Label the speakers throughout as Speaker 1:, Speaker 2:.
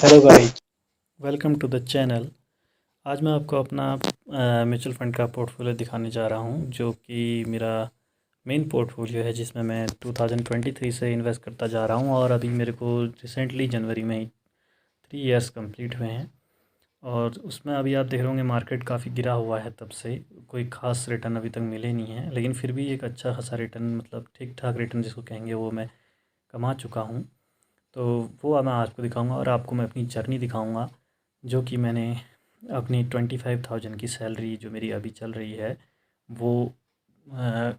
Speaker 1: Hello guys, welcome to the channel. आज मैं आपको अपना म्यूचुअल फंड का पोर्टफोलियो दिखाने जा रहा हूं, जो कि मेरा मेन पोर्टफोलियो है, जिसमें मैं 2023 से इन्वेस्ट करता जा रहा हूं और अभी मेरे को रिसेंटली जनवरी में ही 3 इयर्स कंप्लीट हुए हैं। और उसमें अभी आप देख रहे होंगे मार्केट काफ़ी गिरा हुआ है, तब से कोई ख़ास रिटर्न अभी तक मिले नहीं है, लेकिन फिर भी एक अच्छा खासा रिटर्न, मतलब ठीक ठाक रिटर्न जिसको कहेंगे, वो मैं कमा चुका हूँ। तो वो मैं आपको दिखाऊंगा और आपको मैं अपनी जर्नी दिखाऊंगा, जो कि मैंने अपनी 25,000 की सैलरी जो मेरी अभी चल रही है, वो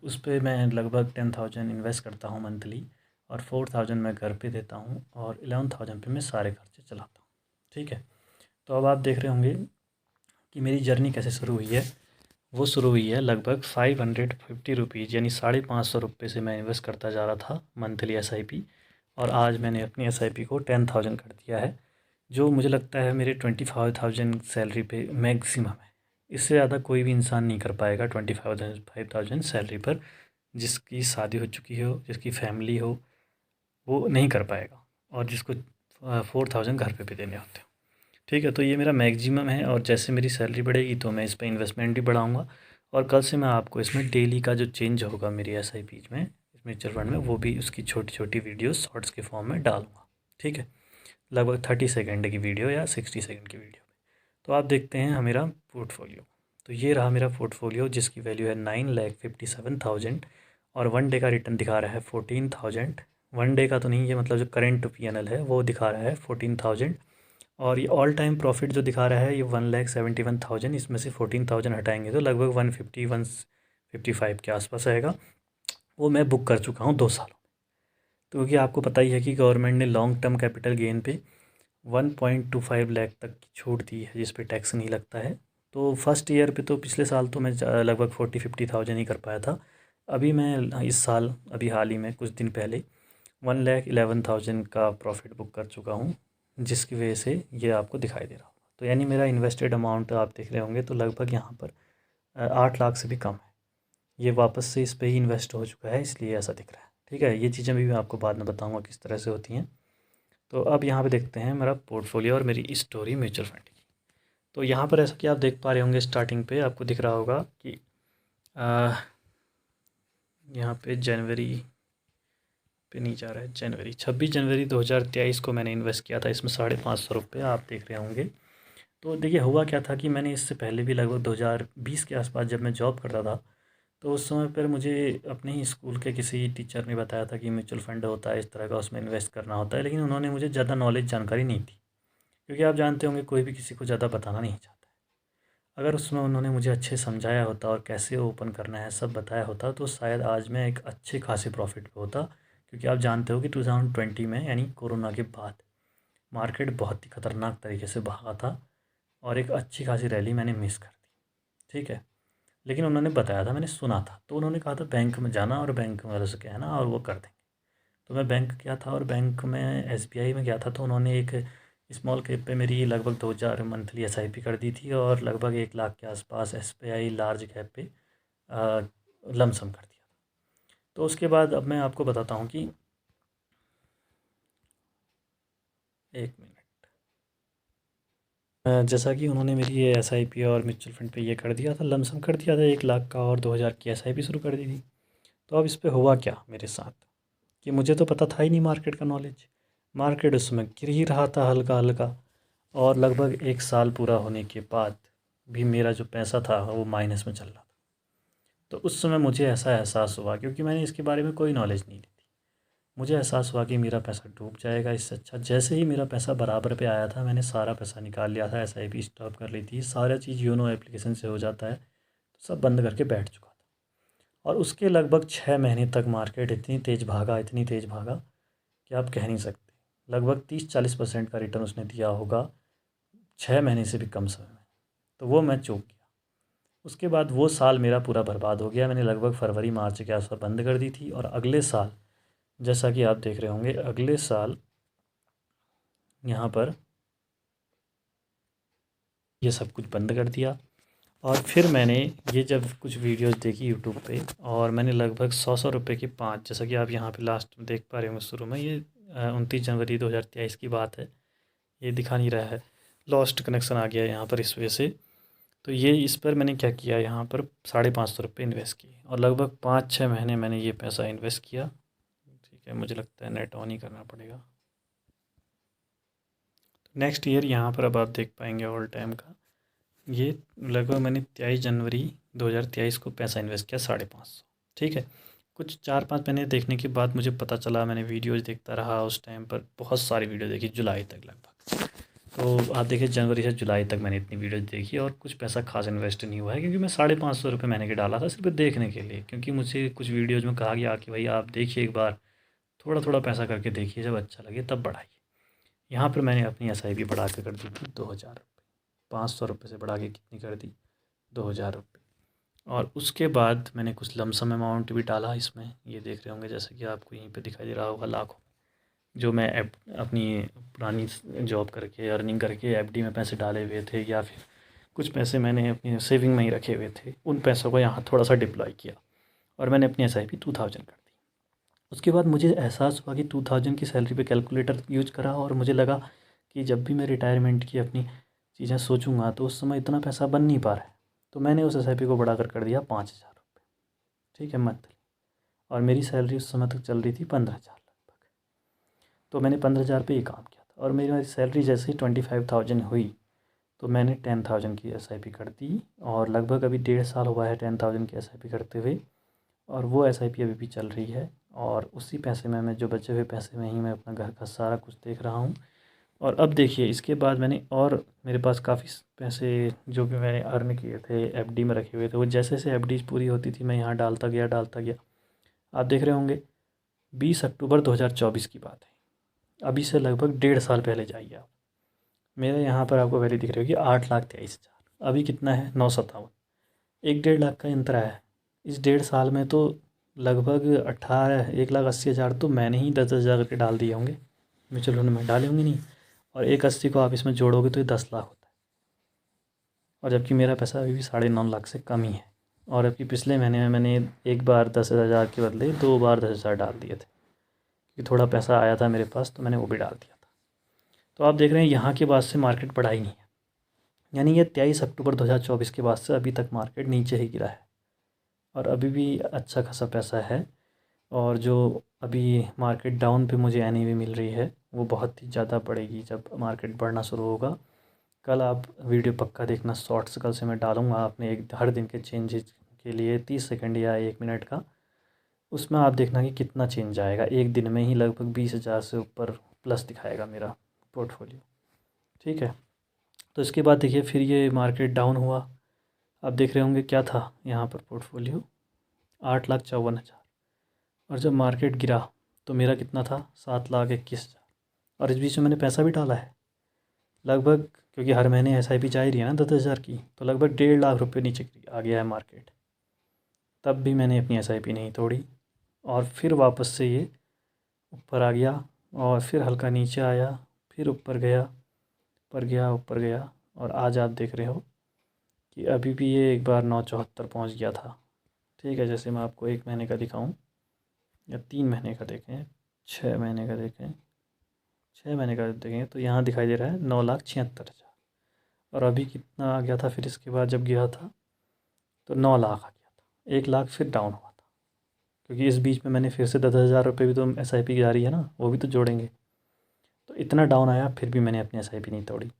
Speaker 1: उस पे मैं लगभग 10,000 इन्वेस्ट करता हूँ मंथली, और 4,000 मैं घर पे देता हूँ, और 11,000 पे मैं सारे खर्चे चलाता हूँ। ठीक है। तो अब आप देख रहे होंगे कि मेरी जर्नी कैसे शुरू हुई है। वो शुरू हुई है लगभग 550 रुपीज़, यानी 550 रुपये से मैं इन्वेस्ट करता जा रहा था मंथली SIP, और आज मैंने अपनी SIP को 10,000 कर दिया है, जो मुझे लगता है मेरे 25,000 सैलरी पे मैक्सिमम है। इससे ज़्यादा कोई भी इंसान नहीं कर पाएगा 25,000 सैलरी पर, जिसकी शादी हो चुकी हो, जिसकी फैमिली हो, वो नहीं कर पाएगा, और जिसको 4,000 घर पे भी देने होते हैं। ठीक है, तो ये मेरा मैक्सिमम है, और जैसे मेरी सैलरी बढ़ेगी तो मैं इस पर इन्वेस्टमेंट भी बढ़ाऊँगा, और कल से मैं आपको इसमें डेली का जो चेंज होगा मेरी SIP में, इस म्यूचुअल फंड में, वो भी उसकी छोटी छोटी वीडियो शॉर्ट्स के फॉर्म में डालूँगा। ठीक है, लगभग 30 सेकेंड की वीडियो या 60 सेकेंड की वीडियो। तो आप देखते हैं मेरा पोर्टफोलियो। तो ये रहा मेरा पोर्टफोलियो, जिसकी वैल्यू है 9,57,000, और वन डे का रिटर्न दिखा रहा है 14,000। वन डे का तो नहीं, ये मतलब जो करंट PNL है वो दिखा रहा है 14,000, और ये ऑल टाइम प्रॉफिट जो दिखा रहा है ये 1,71,000। इसमें से 14,000 हटाएंगे तो लगभग 155 के आसपास आएगा। वो मैं बुक कर चुका हूँ 2 सालों। तो क्योंकि आपको पता ही है कि गवर्नमेंट ने लॉन्ग टर्म कैपिटल गेन पे 1.25 लाख तक की छूट दी है, जिस पे टैक्स नहीं लगता है। तो फर्स्ट ईयर पे तो पिछले साल तो मैं लगभग 40-50 थाउजेंड ही कर पाया था। अभी मैं इस साल, अभी हाल ही में कुछ दिन पहले 1,11,000 का प्रॉफिट बुक कर चुका हूँ, जिसकी वजह से ये आपको दिखाई दे रहा होगा। तो यानी मेरा इन्वेस्टेड अमाउंट आप देख रहे होंगे तो लगभग यहाँ पर 8 लाख से भी कम है। ये वापस से इस पे ही इन्वेस्ट हो चुका है, इसलिए ऐसा दिख रहा है। ठीक है, ये चीज़ें भी मैं आपको बाद में बताऊँगा किस तरह से होती हैं। तो अब यहाँ पे देखते हैं मेरा पोर्टफोलियो और मेरी स्टोरी म्यूचुअल फंड की। तो यहाँ पर ऐसा कि आप देख पा रहे होंगे, स्टार्टिंग पे आपको दिख रहा होगा कि यहाँ पे जनवरी पे नहीं जा रहा है, जनवरी 26 जनवरी 2023 को मैंने इन्वेस्ट किया था इसमें 550 रुपये, आप देख रहे होंगे। तो देखिए हुआ क्या था कि मैंने इससे पहले भी लगभग 2020 के आसपास जब मैं जॉब करता था, तो उस समय पर मुझे अपने ही स्कूल के किसी टीचर ने बताया था कि म्यूचुअल फंड होता है इस तरह का, उसमें इन्वेस्ट करना होता है, लेकिन उन्होंने मुझे ज़्यादा नॉलेज जानकारी नहीं थी, क्योंकि आप जानते होंगे कोई भी किसी को ज़्यादा बताना नहीं चाहता है। अगर उसमें उन्होंने मुझे अच्छे समझाया होता और कैसे ओपन करना है सब बताया होता, तो शायद आज मैं एक अच्छे खासे प्रॉफिट पे होता। क्योंकि आप जानते हो कि 2020 में, यानी कोरोना के बाद, मार्केट बहुत ही ख़तरनाक तरीके से भागा था, और एक अच्छी खासी रैली मैंने मिस कर दी। ठीक है, लेकिन उन्होंने बताया था, मैंने सुना था, तो उन्होंने कहा था बैंक में जाना और बैंक वालों से कहना और वो कर देंगे। तो मैं बैंक गया था, और बैंक में SBI में गया था, तो उन्होंने एक स्मॉल कैप पे मेरी लगभग 2,000 मंथली SIP कर दी थी, और लगभग 1 लाख के आसपास SBI लार्ज कैप पे लमसम कर दिया। तो उसके बाद अब मैं आपको बताता हूँ कि, एक मिनट, जैसा कि उन्होंने मेरी ये SIP और म्यूचुअल फंड पे ये कर दिया था, लमसम कर दिया था 1 लाख का, और 2,000 की SIP शुरू कर दी थी। तो अब इस पे हुआ क्या मेरे साथ, कि मुझे तो पता था ही नहीं मार्केट का नॉलेज। मार्केट उसमें गिर ही रहा था हल्का हल्का, और लगभग 1 साल पूरा होने के बाद भी मेरा जो पैसा था वो माइनस में चल रहा था। तो उस समय मुझे ऐसा एहसास हुआ, क्योंकि मैंने इसके बारे में कोई नॉलेज नहीं ली थी, मुझे एहसास हुआ कि मेरा पैसा डूब जाएगा। इससे अच्छा, जैसे ही मेरा पैसा बराबर पे आया था, मैंने सारा पैसा निकाल लिया था, SIP स्टॉप कर ली थी, सारा चीज़ योनो एप्लीकेशन से हो जाता है, तो सब बंद करके बैठ चुका था। और उसके लगभग 6 महीने तक मार्केट इतनी तेज़ भागा, इतनी तेज़ भागा कि आप कह नहीं सकते। लगभग 30-40% का रिटर्न उसने दिया होगा 6 महीने से भी कम समय में। तो वो मैं चूक गया। उसके बाद वो साल मेरा पूरा बर्बाद हो गया। मैंने लगभग फरवरी मार्च के आसपास बंद कर दी थी, और अगले साल, जैसा कि आप देख रहे होंगे, अगले साल यहाँ पर ये सब कुछ बंद कर दिया। और फिर मैंने ये जब कुछ वीडियोस देखी यूट्यूब पे, और मैंने लगभग 100-100 रुपये की 5, जैसा कि आप यहाँ पे लास्ट में देख पा रहे होंगे शुरू में, ये 29 जनवरी 2023 की बात है। ये दिखा नहीं रहा है, लॉस्ट कनेक्शन आ गया यहाँ पर इस वजह से। तो ये इस पर मैंने क्या किया, यहाँ पर 550 रुपये इन्वेस्ट किए और लगभग 5-6 महीने मैंने ये पैसा इन्वेस्ट किया। ठीक है, मुझे लगता है नेट ऑन ही करना पड़ेगा। नेक्स्ट ईयर यहाँ पर अब आप देख पाएंगे ऑल टाइम का, ये लगभग मैंने 23 जनवरी 2023 को पैसा इन्वेस्ट किया 550। ठीक है, कुछ 4-5 महीने देखने के बाद मुझे पता चला, मैंने वीडियोज़ देखता रहा उस टाइम पर, बहुत सारी वीडियो देखी जुलाई तक लगभग। तो आप देखिए जनवरी से जुलाई तक मैंने इतनी वीडियोज़ देखी और कुछ पैसा खास इन्वेस्ट नहीं हुआ है, क्योंकि मैं 550 रुपये महीने के डाला था सिर्फ देखने के लिए, क्योंकि मुझे कुछ वीडियोज़ में कहा गया कि भाई आप देखिए एक बार, थोड़ा थोड़ा पैसा करके देखिए, जब अच्छा लगे तब बढ़ाइए। यहाँ पर मैंने अपनी SIP बढ़ा के कर दी थी 2000 रुपये, 500 रुपये से बढ़ा के कितनी कर दी, 2000 रुपये। और उसके बाद मैंने कुछ लमसम अमाउंट भी डाला इसमें, ये देख रहे होंगे जैसे कि आपको यहीं पे दिखाई दे रहा होगा लाखों, जो मैं अपनी पुरानी जॉब करके अर्निंग करके FD में पैसे डाले हुए थे, या फिर कुछ पैसे मैंने अपनी सेविंग में ही रखे हुए थे, उन पैसों को यहाँ थोड़ा सा डिप्लॉय किया और मैंने अपनी SIP 2000 कर दी। उसके बाद मुझे एहसास हुआ कि 2000 की सैलरी पे कैलकुलेटर यूज करा और मुझे लगा कि जब भी मैं रिटायरमेंट की अपनी चीज़ें सोचूंगा तो उस समय इतना पैसा बन नहीं पा रहा है, तो मैंने उस SIP को बढ़ाकर कर दिया 5000 रुपये। ठीक है, मंथली। और मेरी सैलरी उस समय तक चल रही थी 15,000 लगभग। तो मैंने 15,000 पे ये काम किया था और मेरी सैलरी जैसे ही 25,000 हुई तो मैंने 10,000 की SIP कर दी, और लगभग अभी 1.5 साल हुआ है 10,000 की SIP करते हुए, और वो SIP अभी भी चल रही है। और उसी पैसे में, मैं जो बचे हुए पैसे में ही मैं अपना घर का सारा कुछ देख रहा हूँ। और अब देखिए इसके बाद मैंने, और मेरे पास काफ़ी पैसे जो कि मैंने अर्न किए थे FD में रखे हुए थे, वो जैसे जैसे FD पूरी होती थी मैं यहाँ डालता गया डालता गया। आप देख रहे होंगे 20 अक्टूबर 2024 की बात है, अभी से लगभग 1.5 साल पहले जाइए आप, मेरे यहाँ पर आपको वैल्यू दिख रही होगी 8,23,000। अभी कितना है, 957। 1-1.5 लाख का अंतर आया है इस 1.5 साल में। तो लगभग 1,80,000 तो मैंने ही 10,000 करके डाल दिए होंगे, म्यूचुअल फंड में डाले होंगे नहीं, और 1,80 को आप इसमें जोड़ोगे तो ये 10 लाख होता है। और जबकि मेरा पैसा अभी भी 9.5 लाख से कम ही है, और अभी पिछले महीने में मैंने एक बार 10,000 के बदले 2 बार 10,000 डाल दिए थे, क्योंकि थोड़ा पैसा आया था मेरे पास तो मैंने वो भी डाल दिया था। तो आप देख रहे हैं यहाँ के बाद से मार्केट बढ़ा ही नहीं है, यानी ये 23 अक्टूबर 2024 के बाद से अभी तक मार्केट नीचे ही गिरा है, और अभी भी अच्छा खासा पैसा है। और जो अभी मार्केट डाउन पे मुझे NAV मिल रही है वो बहुत ही ज़्यादा बढ़ेगी जब मार्केट बढ़ना शुरू होगा। कल आप वीडियो पक्का देखना, शॉर्ट्स कल से मैं डालूँगा अपने एक हर दिन के चेंजेस के लिए 30 सेकंड या 1 मिनट का, उसमें आप देखना कि कितना चेंज आएगा। एक दिन में ही लगभग 20,000 से ऊपर प्लस दिखाएगा मेरा पोर्टफोलियो। ठीक है, तो इसके बाद देखिए फिर ये मार्केट डाउन हुआ। आप देख रहे होंगे क्या था यहाँ पर पोर्टफोलियो, 8,54,000, और जब मार्केट गिरा तो मेरा कितना था, 7,21,000। और इस बीच में मैंने पैसा भी डाला है लगभग, क्योंकि हर महीने SIP जा ही रही है ना 10,000 की, तो लगभग 1.5 लाख रुपये नीचे आ गया है मार्केट। तब भी मैंने अपनी SIP नहीं तोड़ी, और फिर वापस से ये ऊपर आ गया, और फिर हल्का नीचे आया, फिर ऊपर गया, ऊपर गया, ऊपर गया, और आज आप देख रहे हो कि अभी भी ये एक बार 974 पहुँच गया था। ठीक है, जैसे मैं आपको 1 महीने का दिखाऊं या 3 महीने का देखें, 6 महीने का देखें, 6 महीने का देखें, तो यहाँ दिखाई दे रहा है 9,76,000। और अभी कितना आ गया था फिर इसके बाद जब गया था, तो 9 लाख आ गया था, 1 लाख फिर डाउन हुआ था, क्योंकि इस बीच में मैंने फिर से 10,000 रुपये भी तो SIP जा रही है ना, वो भी तो जोड़ेंगे। तो इतना डाउन आया फिर भी मैंने अपनी SIP नहीं तोड़ी।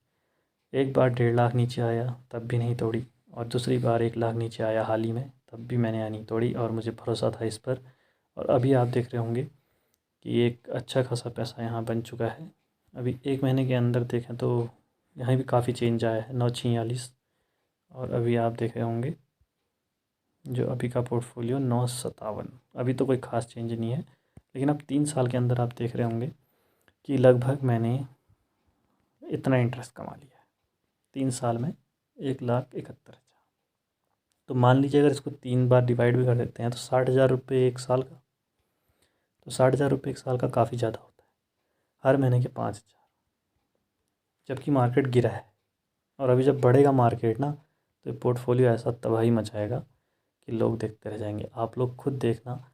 Speaker 1: एक बार 1.5 लाख नीचे आया तब भी नहीं तोड़ी, और दूसरी बार 1 लाख नीचे आया हाल ही में, तब भी मैंने नहीं तोड़ी, और मुझे भरोसा था इस पर। और अभी आप देख रहे होंगे कि एक अच्छा खासा पैसा यहाँ बन चुका है। अभी 1 महीने के अंदर देखें तो यहाँ भी काफ़ी चेंज आया है, 9,46। और अभी आप देख रहे होंगे जो अभी का पोर्टफोलियो 9,57। अभी तो कोई ख़ास चेंज नहीं है, लेकिन अब 3 साल के अंदर आप देख रहे होंगे कि लगभग मैंने इतना इंटरेस्ट कमा लिया है 3 साल में, 1,71,000। तो मान लीजिए अगर इसको 3 बार डिवाइड भी कर देते हैं तो 60,000 रुपये 1 साल का, तो 60,000 रुपये 1 साल का काफ़ी ज़्यादा होता है, हर महीने के 5,000, जबकि मार्केट गिरा है। और अभी जब बढ़ेगा मार्केट ना, तो ये पोर्टफोलियो ऐसा तबाही मचाएगा कि लोग देखते रह जाएंगे। आप लोग खुद देखना,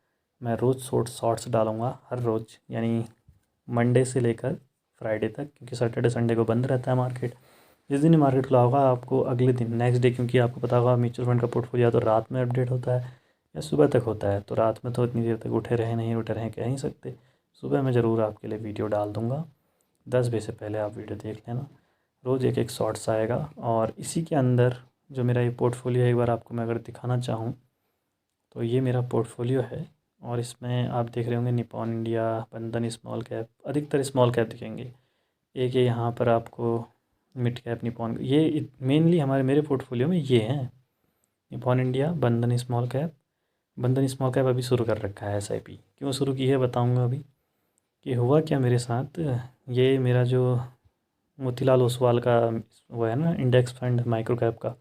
Speaker 1: मैं रोज़ शॉर्ट्स डालूँगा हर रोज़, यानी मंडे से लेकर फ्राइडे तक, क्योंकि सैटरडे संडे को बंद रहता है मार्केट। जिस दिन मार्केट खुला होगा आपको अगले दिन नेक्स्ट डे, क्योंकि आपको पता होगा म्यूचुअल फंड का पोर्टफोलियो तो रात में अपडेट होता है या सुबह तक होता है, तो रात में तो इतनी देर तक उठे रहें नहीं उठे रहें कह नहीं सकते। सुबह मैं ज़रूर आपके लिए वीडियो डाल दूँगा, 10 बजे से पहले आप वीडियो देख लेना। रोज़ एक एक शॉर्ट्स आएगा, और इसी के अंदर जो मेरा ये पोर्टफोलियो है, एक बार आपको मैं अगर दिखाना चाहूँ तो ये मेरा पोर्टफोलियो है। और इसमें आप देख रहे होंगे निपॉन इंडिया, बंधन स्मॉल कैप, अधिकतर स्मॉल कैप दिखेंगे। एक ये यहाँ पर आपको मिड कैप निपॉन, ये मेनली हमारे मेरे पोर्टफोलियो में ये हैं, निपॉन इंडिया, बंधन स्मॉल कैप। बंधन स्मॉल कैप अभी शुरू कर रखा है SIP। क्यों शुरू की है बताऊंगा अभी कि हुआ क्या मेरे साथ। ये मेरा जो मोतीलाल ओसवाल का वो है ना इंडेक्स फंड माइक्रो कैप का,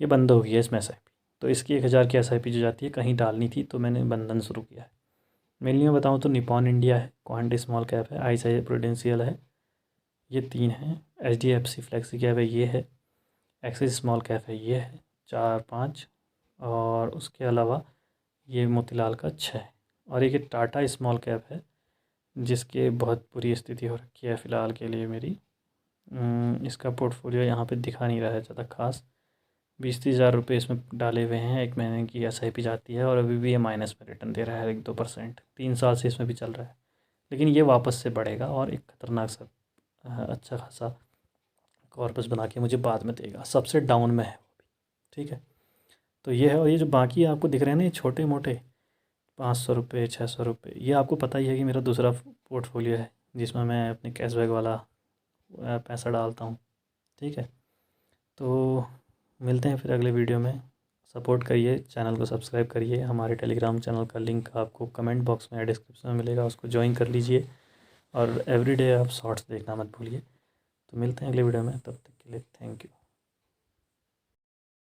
Speaker 1: ये बंद हो गई है इसमें SIP। तो इसकी 1000 की SIP जो जाती है कहीं डालनी थी, तो मैंने बंधन शुरू किया है। मेनली मैं बताऊँ तो निपॉन इंडिया है, क्वांट स्मॉल कैप है, ICICI प्रूडेंशियल है, ये 3 हैं। HDFC फ्लेक्सी कैप है, ये है। एक्सिस स्मॉल कैप है, ये है। 4-5, और उसके अलावा ये मोतीलाल का 6। और एक टाटा स्मॉल कैप है, जिसके बहुत बुरी स्थिति हो रखी है फ़िलहाल के लिए मेरी। इसका पोर्टफोलियो यहाँ पे दिखा नहीं रहा है ज़्यादा खास। 20-30 हज़ार रुपये इसमें डाले हुए हैं, 1 महीने की SIP जाती है, और अभी भी ये माइनस में रिटर्न दे रहा है 1-2%। 3 साल से इसमें भी चल रहा है, लेकिन ये वापस से बढ़ेगा और एक ख़तरनाक सा अच्छा खासा कॉर्पस बना के मुझे बाद में देगा। सबसे डाउन में है वो भी, ठीक है। तो ये है। और ये जो बाकी आपको दिख रहे हैं ना, ये छोटे मोटे 500 रुपये, 600 रुपये, ये आपको पता ही है कि मेरा दूसरा पोर्टफोलियो है, जिसमें मैं अपने कैशबैक वाला पैसा डालता हूँ, ठीक है। तो मिलते हैं फिर अगले वीडियो में। सपोर्ट करिए, चैनल को सब्सक्राइब करिए। हमारे टेलीग्राम चैनल का लिंक आपको कमेंट बॉक्स में या डिस्क्रिप्शन में मिलेगा, उसको ज्वाइन कर लीजिए। और एवरीडे आप शॉर्ट्स देखना मत भूलिए। तो मिलते हैं अगले वीडियो में, तब तक के लिए थैंक यू।